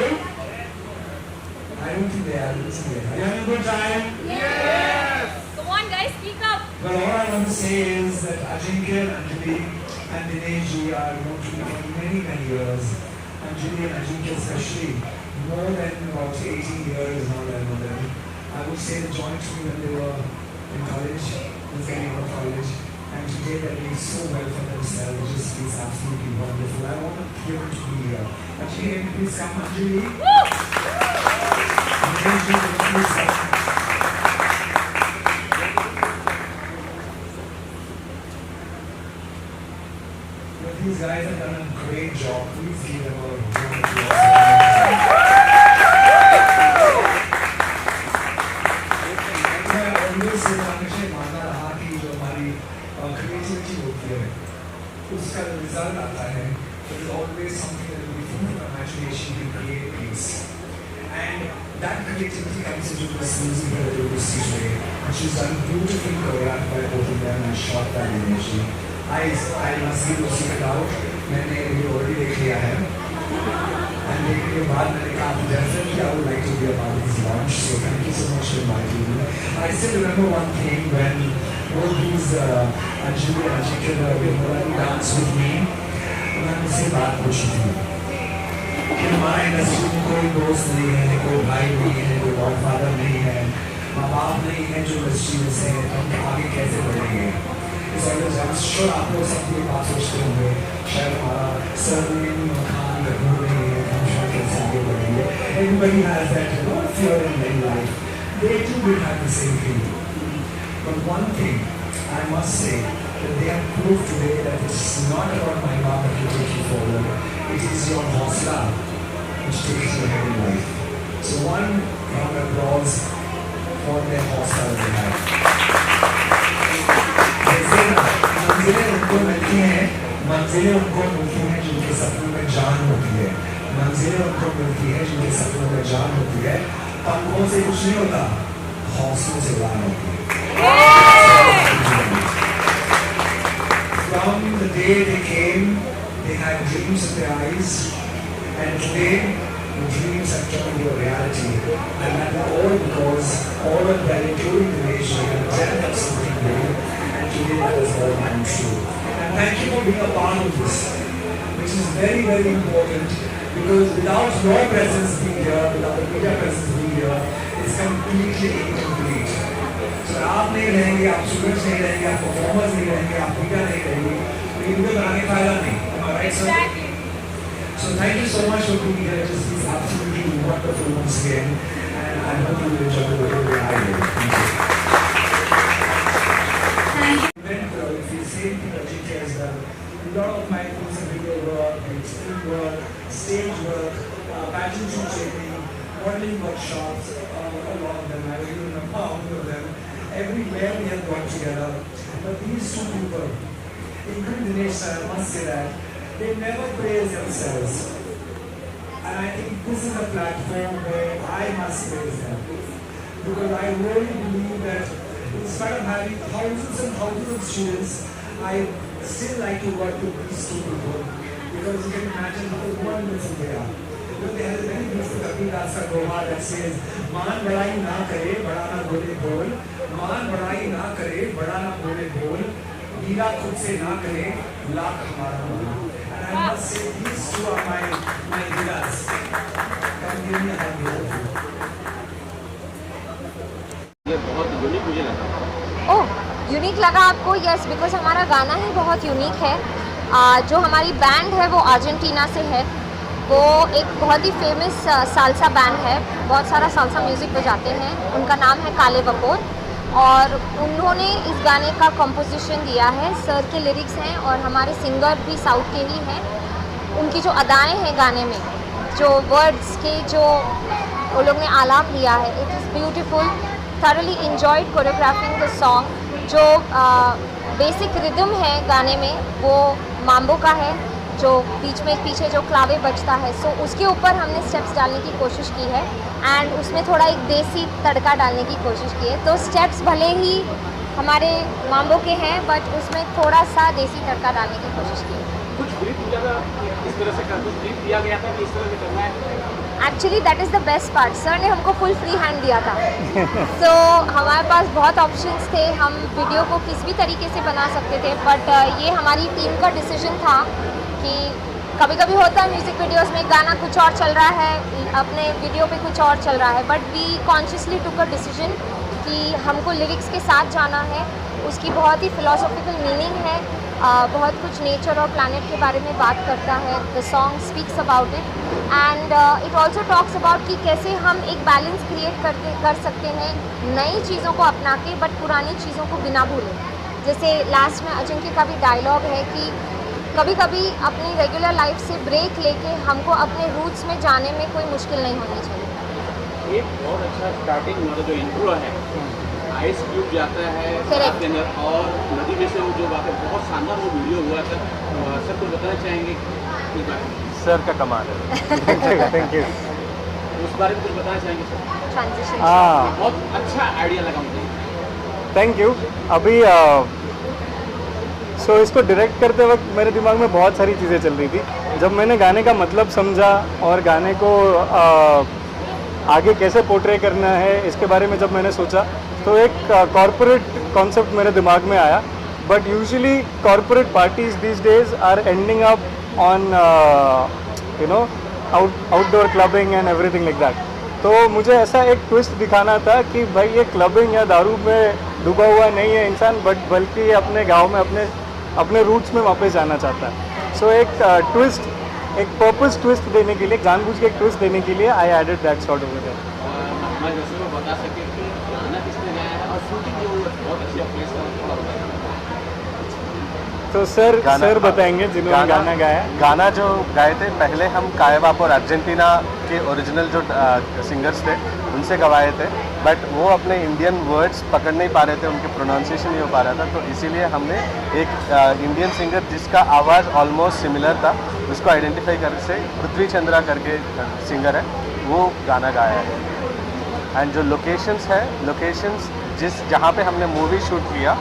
good? I don't think they are. Listen, are you having a good time? Yes! Come on guys, speak up! Well, all I want to say is that Ajinkya, Anjali and Dinesh ji are known to me for many, many years. Anjali and Ajinkya especially, more than about 18 years now that I know them. I would say they joined me when they were in college, in getting out of college. And today they're doing so well for themselves, it just feels absolutely wonderful. I want them to be here. Anjali, please come, Anjali. Anjali, please come. These guys have done a great job. Please give them a round of applause. मैं always से हमेशा मानता रहा कि जो हमारी creativity होती है, उसका result आता है. There is always something that will be full of imagination to create peace. And that creativity comes into this music that we will see today, which is done beautifully choreographed by both of them and shot by Dinesh. I must give you a secret out. मैंने ये already देख लिया है. And देखने के बाद मैंने कहा definitely I would like to be a part of this launch. So thank you so much for inviting me. I still remember one thing when all these Anjali and Ajinkya were dance with me. मैं उनसे बात पूछी थी कि हमारा industry में कोई दोस्त नहीं है, कोई भाई नहीं है, कोई गॉडफादर नहीं है, माँ बाप नहीं है जो इंडस्ट्री में से हम आगे कैसे बढ़ेंगे. I'm sure आप लोग सब ये बात सोचते होंगे शायद हमारा सरनेम खान गठूर नहीं है, हम शायद कैसे आगे बढ़ेंगे. Everybody has that fear in their life. They too will have the same feeling. But one thing I must say that they have proved today that it's not about my mom that will take you forward. It is your haussla which takes you ahead in life. So one round of applause for their haussla that they have. मंजिलें उनको मिलती हैं, मंजिलें उनको मिलती हैं जिनके सपनों में जान होती है. मंजिलें उनको मिलती हैं जिनके सपनों में जान होती है. पंखों से कुछ नहीं होता, हौसलों से उड़ान होती है. From the day they came, they had dreams in their eyes, and today the dreams have turned into a reality. And that all because all of them, including the nation, have dreamt of something big. Today that is all come true. And thank you for being a part of this, which is very, very important, because without your presence being here, without the media presence being here, it's completely incomplete. So आप नहीं रहेंगे, आप students नहीं रहेंगे, आप performers नहीं रहेंगे, आप media नहीं रहेंगे, तो ये वीडियो बनाने का फायदा नहीं. Am I right, sir? So thank you so much for being here. It just feels absolutely wonderful once again, and I hope you will enjoy the video the way I did. Thank you. A lot of my music video work, film work, stage work, pageant shooting, modeling workshops, a lot of them. I don't even know how many of them. Everywhere we have got together. But these two people, including Dinesh sir, I must say that they never praise themselves. And I think this is a platform where I must praise them. Because I really believe that in spite of having thousands and thousands of students, I still like to work with these two people, because you can imagine how one person they are. You know, there is a very beautiful Kabir Das ka doha that says, "मान बड़ाई ना करे, बड़ा ना बोले बोल. मान बड़ाई ना करे, बड़ा ना बोले बोल. हीरा खुद से ना करे, लाख हमारा बोल." And I must say, these two are my heroes. Come give me a hug. ये बहुत यूनिक मुझे लगा. ओह, यूनिक लगा आपको? यस, बिकॉज हमारा गाना ही बहुत यूनिक है. जो हमारी बैंड है वो अर्जेंटीना से है. वो एक बहुत ही फेमस साल्सा बैंड है, बहुत सारा साल्सा म्यूज़िक बजाते हैं. उनका नाम है काले वकोर, और उन्होंने इस गाने का कंपोजिशन दिया है. सर के लिरिक्स हैं और हमारे सिंगर भी साउथ के ही हैं. उनकी जो अदाएँ हैं गाने में, जो वर्ड्स के जो वो लोग ने आलाप लिया है, it is beautiful. thoroughly enjoyed choreographing the song. जो बेसिक रिदम है गाने में वो माम्बो का है, जो बीच में पीछे जो क्लावे बजता है. सो उसके ऊपर हमने स्टेप्स डालने की कोशिश की है, एंड उसमें थोड़ा एक देसी तड़का डालने की कोशिश की है. तो स्टेप्स भले ही हमारे माम्बो के हैं, बट उसमें थोड़ा सा देसी तड़का डालने की कोशिश की है. कुछ ब्रीफ दिया था, इस तरह से कुछ ब्रीफ दिया गया था कि इस तरह से करना है. Actually that is the best part, sir ने हमको फुल फ्री हैंड दिया था। तो हमारे पास बहुत ऑप्शंस थे, हम वीडियो को किस भी तरीके से बना सकते थे, बट ये हमारी टीम का डिसीजन था कि कभी कभी होता है म्यूज़िक वीडियोस में गाना कुछ और चल रहा है, अपने वीडियो पे कुछ और चल रहा है, but we consciously took a decision कि हमको लिरिक्स के साथ जाना है। उसकी बहुत ही फिलोसॉफिकल मीनिंग है, बहुत कुछ नेचर और प्लानट के बारे में बात करता है। The song speaks about it and it also talks about कि कैसे हम एक बैलेंस क्रिएट कर सकते हैं नई चीज़ों को अपना के, बट पुरानी चीज़ों को बिना भूले। जैसे लास्ट में अजिंक्य का भी डायलॉग है कि कभी कभी अपनी रेगुलर लाइफ से ब्रेक लेके हमको अपने रूट्स में जाने में कोई मुश्किल नहीं होनी चाहिए। एक बहुत अच्छा स्टार्टिंग मतलब जो इंट्रो है, आइस क्यूब जाता है Correct. के अंदर और नदी में से वो जो बात है, बहुत शानदार वो वीडियो हुआ था। सर कुछ बताना चाहेंगे इस बारे में? सर का कमाल है। Thank you. उस बारे में कुछ बताना चाहेंगे सर? ट्रांजिशन हाँ, बहुत अच्छा आइडिया लगा मुझे। Thank you. अभी सो इसको डायरेक्ट करते वक्त मेरे दिमाग में बहुत सारी चीज़ें चल रही थी। जब मैंने गाने का मतलब समझा और गाने को आगे कैसे पोर्ट्रे करना है इसके बारे में जब मैंने सोचा, तो एक कॉर्पोरेट कॉन्सेप्ट मेरे दिमाग में आया। But usually corporate parties these days are ending up on you know outdoor clubbing and everything like that. तो मुझे ऐसा एक ट्विस्ट दिखाना था कि भाई ये क्लबिंग या दारू में डूबा हुआ नहीं है इंसान, बट बल्कि ये अपने गांव में अपने रूट्स में वापस जाना चाहता है। सो एक ट्विस्ट, एक पर्पस ट्विस्ट देने के लिए, जानबूझ के एक ट्विस्ट देने के लिए I added that shot over there. मैं जैसे वो बता सके कि गाना किसने गाया है और शूटिंग जो बहुत अच्छी प्लेस का थोड़ा बताइए। तो सर बताएंगे जिन्होंने गाना गाया। गाना जो गाए थे पहले हम कायवाप और अर्जेंटीना के ओरिजिनल जो सिंगर्स थे उनसे गवाए थे, बट वो अपने इंडियन वर्ड्स पकड़ नहीं पा रहे थे, उनके प्रोनाउंसिएशन नहीं हो पा रहा था। तो इसीलिए हमने एक इंडियन सिंगर जिसका आवाज़ ऑलमोस्ट सिमिलर था उसको आइडेंटिफाई करके से पृथ्वी चंद्रा करके सिंगर है, वो गाना गाया है। एंड जो लोकेशंस जहाँ पे हमने मूवी शूट किया,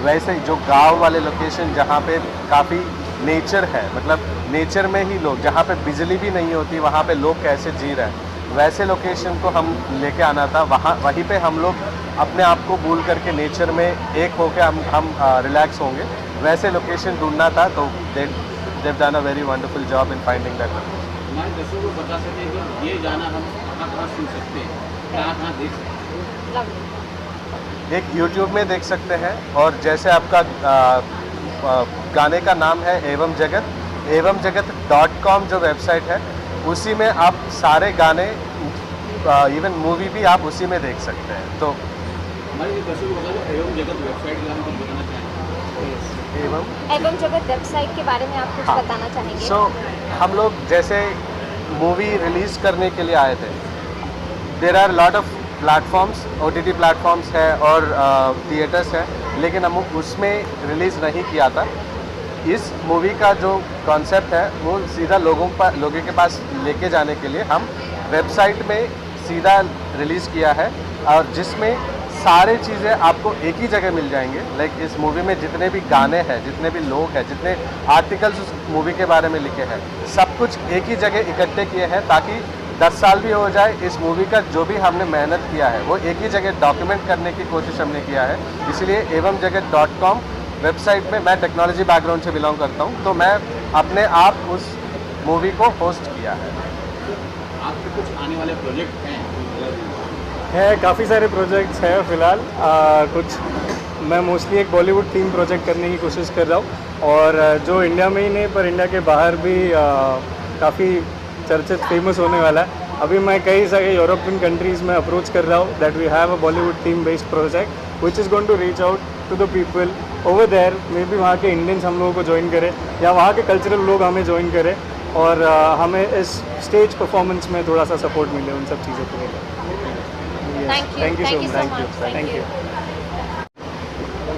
वैसे जो गांव वाले लोकेशन जहाँ पे काफ़ी नेचर है, मतलब नेचर में ही लोग, जहाँ पे बिजली भी नहीं होती वहाँ पे लोग कैसे जी रहे हैं, वैसे लोकेशन को हम लेके आना था। वहीं पे हम लोग अपने आप को भूल करके नेचर में एक होके हम रिलैक्स होंगे, वैसे लोकेशन ढूंढना था। तो they've done a very wonderful job in finding that location. हमारे दर्शकों को बता सकें कि ये गाना हम कहाँ सुन सकते हैं, कहाँ देख सकते हैं? एक YouTube में देख सकते हैं, और जैसे आपका गाने का नाम है एवं जगत.com जो वेबसाइट है, उसी में आप सारे गाने इवन मूवी भी आप उसी में देख सकते हैं। तो हमारे दर्शकों को बता दो एवं जगत वेबसाइट के बारे में कुछ बताना चाहेंगे? एवं जगत वेबसाइट के बारे में आप कुछ बताना चाहेंगे? सो हम लोग जैसे मूवी रिलीज़ करने के लिए आए थे, there are lot of platforms, OTT platforms है और थिएटर्स है, लेकिन हम उसमें रिलीज़ नहीं किया था। इस मूवी का जो कॉन्सेप्ट है वो सीधा लोगों के पास लेके जाने के लिए हम वेबसाइट में सीधा रिलीज़ किया है, और जिसमें सारे चीज़ें आपको एक ही जगह मिल जाएंगे। लाइक इस मूवी में जितने भी गाने हैं, जितने भी लोग हैं, जितने आर्टिकल्स उस मूवी के बारे में लिखे हैं, सब कुछ एक ही जगह इकट्ठे किए हैं, ताकि 10 साल भी हो जाए इस मूवी का जो भी हमने मेहनत किया है वो एक ही जगह डॉक्यूमेंट करने की कोशिश हमने किया है। इसलिए एवं जगत.com वेबसाइट में, मैं टेक्नोलॉजी बैकग्राउंड से बिलोंग करता हूँ, तो मैं अपने आप उस मूवी को होस्ट किया है। आपके कुछ आने वाले प्रोजेक्ट है, काफ़ी सारे प्रोजेक्ट्स हैं फ़िलहाल। कुछ मैं मोस्टली एक बॉलीवुड थीम प्रोजेक्ट करने की कोशिश कर रहा हूँ, और जो इंडिया में ही नहीं पर इंडिया के बाहर भी काफ़ी चर्चित फेमस होने वाला है। अभी मैं कई सारे यूरोपियन कंट्रीज़ में अप्रोच कर रहा हूँ that we have a Bollywood theme based project which is going to reach out to the people over there. May be वहाँ के इंडियंस हम लोगों को ज्वाइन करें या वहाँ के कल्चरल लोग हमें ज्वाइन करें, और हमें इस स्टेज परफॉर्मेंस में थोड़ा सा सपोर्ट मिले उन सब चीज़ों के लिए। Thank you so much. Thank you.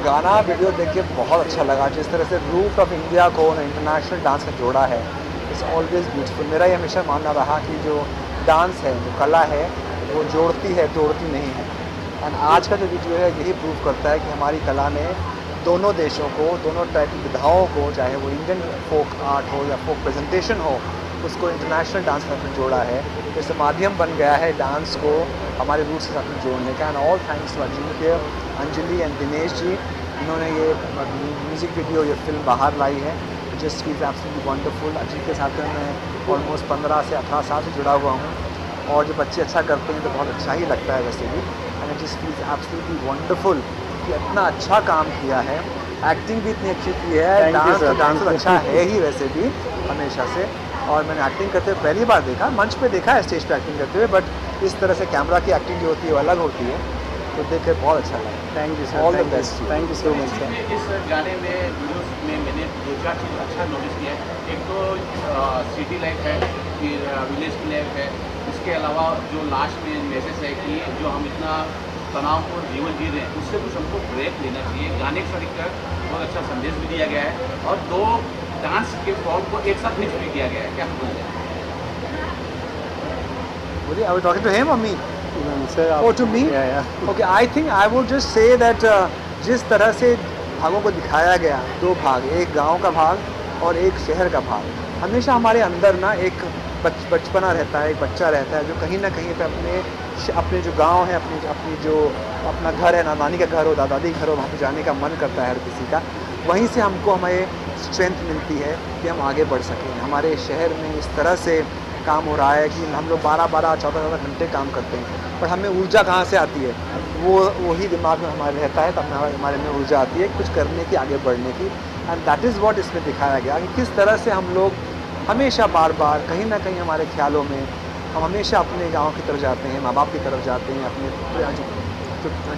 गाना वीडियो देख के बहुत अच्छा लगा। जिस तरह से रूट ऑफ इंडिया को इंटरनेशनल डांस से जोड़ा है, इट्स ऑलवेज ब्यूटीफुल। मेरा ये हमेशा मानना रहा कि जो डांस है, जो कला है, वो जोड़ती है, तोड़ती नहीं है। एंड आज का जो वीडियो है यही प्रूव करता है कि हमारी कला ने दोनों देशों को, दोनों टाइप की विधाओं को, चाहे वो इंडियन फोक आर्ट हो या फोक प्रेजेंटेशन हो, उसको इंटरनेशनल डांस के साथ में जोड़ा है। जैसे माध्यम बन गया है डांस को हमारे रूट्स के साथ में जोड़ने का। And all thanks to Ajinkya, Anjali and Dinesh ji, इन्होंने ये म्यूज़िक वीडियो, ये फिल्म बाहर लाई है। Just feels absolutely wonderful. Ajinkya के साथ में मैं ऑलमोस्ट 15 से 18 साल से जुड़ा हुआ हूँ, और जब बच्चे अच्छा करते हैं तो बहुत अच्छा ही लगता है वैसे भी। And just feels absolutely wonderful कि इतना अच्छा काम किया है, एक्टिंग भी इतनी अच्छी की है, डांस अच्छा है ही वैसे भी हमेशा से। और मैंने एक्टिंग करते हुए पहली बार देखा, मंच पे देखा है स्टेज पे एक्टिंग करते हुए, बट इस तरह से कैमरा की एक्टिंग जो होती है वो अलग होती है, तो देख कर बहुत अच्छा लगा। Thank you All sir, the best. Thank you so much sir. इस गाने में वीडियोस में मैंने 2-4 चीज़ अच्छा नोटिस किया है। एक तो सिटी लाइफ है, फिर विलेज की लाइफ है। इसके अलावा जो लास्ट में मैसेज है कि जो हम इतना तनाव और जीवन जी रहे हैं, उससे कुछ हमको ब्रेक लेना चाहिए। गाने को लेकर बहुत अच्छा संदेश भी दिया गया है, और 2 डांस के फॉर्म को एक साथ मिक्स भी किया गया है। क्या बोलते हैं? बोलिए, I was talking to him और me? Sir Oh, to me? Okay, I think I would just say that जिस तरह से भागों को दिखाया गया, 2 भाग, एक गांव का भाग और एक शहर का भाग। हमेशा हमारे अंदर ना एक बचपना रहता है, एक बच्चा रहता है जो कहीं ना कहीं पे अपने जो गांव है, अपनी जो अपना घर है, नानी का घर हो, दादी का घर हो, वहाँ पे जाने का मन करता है हर किसी का। वहीं से हमें स्ट्रेंथ मिलती है कि हम आगे बढ़ सकें। हमारे शहर में इस तरह से काम हो रहा है कि हम लोग 12-12, 14-14 घंटे काम करते हैं, पर हमें ऊर्जा कहाँ से आती है? वही दिमाग में हमारे रहता है, तब हमारे में ऊर्जा आती है कुछ करने की, आगे बढ़ने की। एंड दैट इज़ व्हाट इसमें दिखाया गया कि किस तरह से हम लोग हमेशा बार-बार कहीं ना कहीं हमारे ख्यालों में हम हमेशा अपने गाँव की तरफ जाते हैं, माँ बाप की तरफ जाते हैं, अपने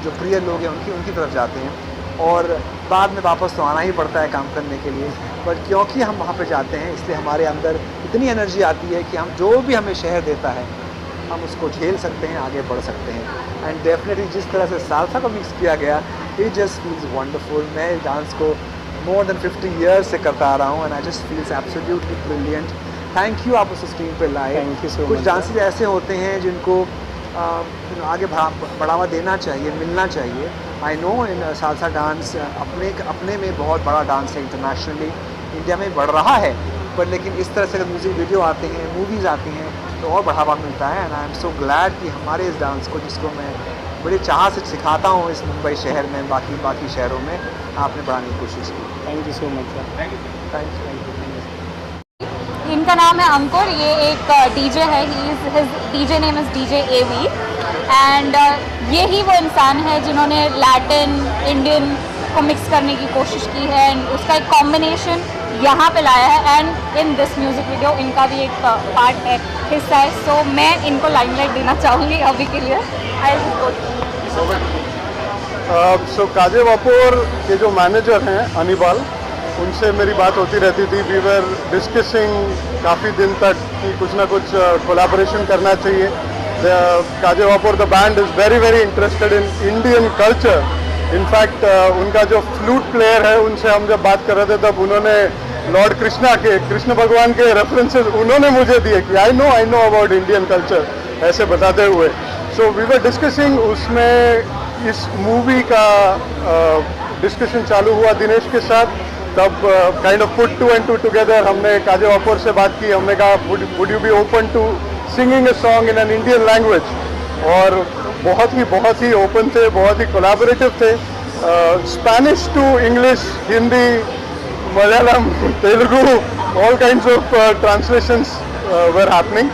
जो प्रिय लोग हैं उनकी तरफ जाते हैं, और बाद में वापस तो आना ही पड़ता है काम करने के लिए। बट क्योंकि हम वहाँ पे जाते हैं, इसलिए हमारे अंदर इतनी एनर्जी आती है कि हम जो भी हमें शहर देता है हम उसको झेल सकते हैं, आगे बढ़ सकते हैं। एंड डेफिनेटली जिस तरह से सालसा को मिक्स किया गया, इट जस्ट फील्स वंडरफुल। मैं डांस को मोर देन 50 ईयर्स से करता आ रहा हूँ, and I just feels absolutely brilliant. Thank you आप उस स्क्रीन पे लाए। Thank you so कुछ much, डांसेस ऐसे होते हैं जिनको आगे बढ़ावा देना चाहिए, मिलना चाहिए। I know in salsa dance अपने में बहुत बड़ा डांस है, इंटरनेशनली इंडिया में बढ़ रहा है, पर लेकिन इस तरह से अगर म्यूज़िक वीडियो आते हैं, मूवीज़ आती हैं, तो और बढ़ावा मिलता है। And I am so glad कि हमारे इस डांस को, जिसको मैं बड़े चाह से सिखाता हूँ इस मुंबई शहर में, बाकी शहरों में, आपने बढ़ाने की कोशिश की। Thank you so much sir. Thank you. इनका नाम है अंकुर, ये एक डीजे है, his DJ name is DJ Avi. And ये ही वो इंसान है जिन्होंने लैटिन इंडियन को मिक्स करने की कोशिश की है, एंड उसका एक कॉम्बिनेशन यहाँ पे लाया है। And in this music video इनका भी एक पार्ट है, हिस्सा है। सो मैं इनको लाइमलाइट देना चाहूँगी अभी के लिए। सो काजे वापोर के जो मैनेजर हैं अनिबाल, उनसे मेरी बात होती रहती थी। वी वर डिस्कसिंग काफ़ी दिन तक कि कुछ ना कुछ कोलैबोरेशन करना चाहिए। काजे वापोर the band is very very interested in Indian culture. In fact उनका जो फ्लूट प्लेयर है, उनसे हम जब बात कर रहे थे तब उन्होंने लॉर्ड कृष्ण भगवान के रेफरेंसेस उन्होंने मुझे दिए कि I know about Indian culture, ऐसे बताते हुए। सो वी वर डिस्कसिंग, उसमें इस मूवी का डिस्कशन चालू हुआ दिनेश के साथ। तब kind of put 2 and 2 together हमने काजे वापोर से बात की। हमने कहा would you be open to singing a song in an Indian language, और बहुत ही ओपन थे, बहुत ही कोलैबोरेटिव थे। Spanish to English, Hindi, Malayalam, Telugu, all kinds of translations were happening.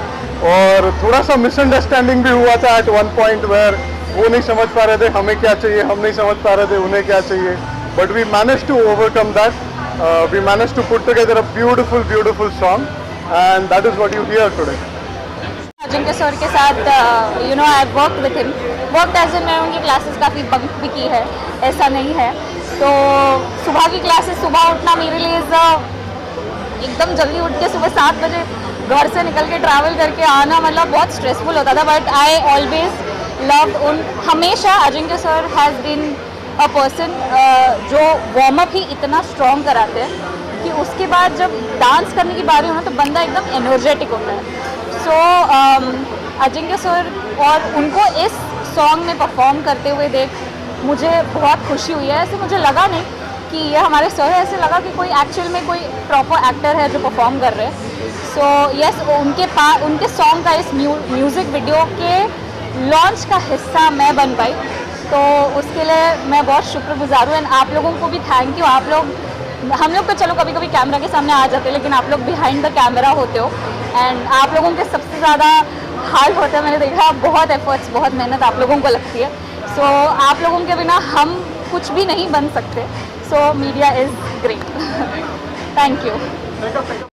और थोड़ा सा मिसअंडरस्टैंडिंग भी हुआ था एट वन पॉइंट, वेयर वो नहीं समझ पा रहे थे हमें क्या चाहिए, हम नहीं समझ पा रहे थे उन्हें क्या चाहिए। But we manage to overcome that, we manage to put together a beautiful song, and that is what you hear today. Ajinkya sir के साथ I work with him, work as in मैं उनकी क्लासेस काफ़ी बंक भी की है, ऐसा नहीं है। तो सुबह की क्लासेस, सुबह उठना मेरे लिए एकदम जल्दी उठ के सुबह 7 बजे घर से निकल के ट्रैवल करके आना, मतलब बहुत स्ट्रेसफुल होता था। बट आई ऑलवेज लव्ड हमेशा Ajinkya sir has been a person जो वार्म अप ही इतना स्ट्रॉन्ग कराते हैं कि उसके बाद जब डांस करने की बारी हो ना तो बंदा एकदम एनर्जेटिक होता है। सो अजिंक्य सर और उनको इस सॉन्ग में परफॉर्म करते हुए देख मुझे बहुत खुशी हुई है। ऐसे मुझे लगा नहीं कि ये हमारे सर है, ऐसे लगा कि कोई एक्चुअल में कोई प्रॉपर एक्टर है जो परफॉर्म कर रहे हैं। सो यस, उनके सॉन्ग का इस म्यूज़िक वीडियो के लॉन्च का हिस्सा मैं बन पाई, तो उसके लिए मैं बहुत शुक्रगुजार हूँ। एंड आप लोगों को भी थैंक यू। आप लोग, हम लोग तो चलो कभी कभी कैमरा के सामने आ जाते हैं, लेकिन आप लोग बिहाइंड द कैमरा होते हो एंड आप लोगों के सबसे ज़्यादा हाल होता है। मैंने देखा बहुत एफर्ट्स, बहुत मेहनत आप लोगों को लगती है। सो आप लोगों के बिना हम कुछ भी नहीं बन सकते। So media is great. Thank you.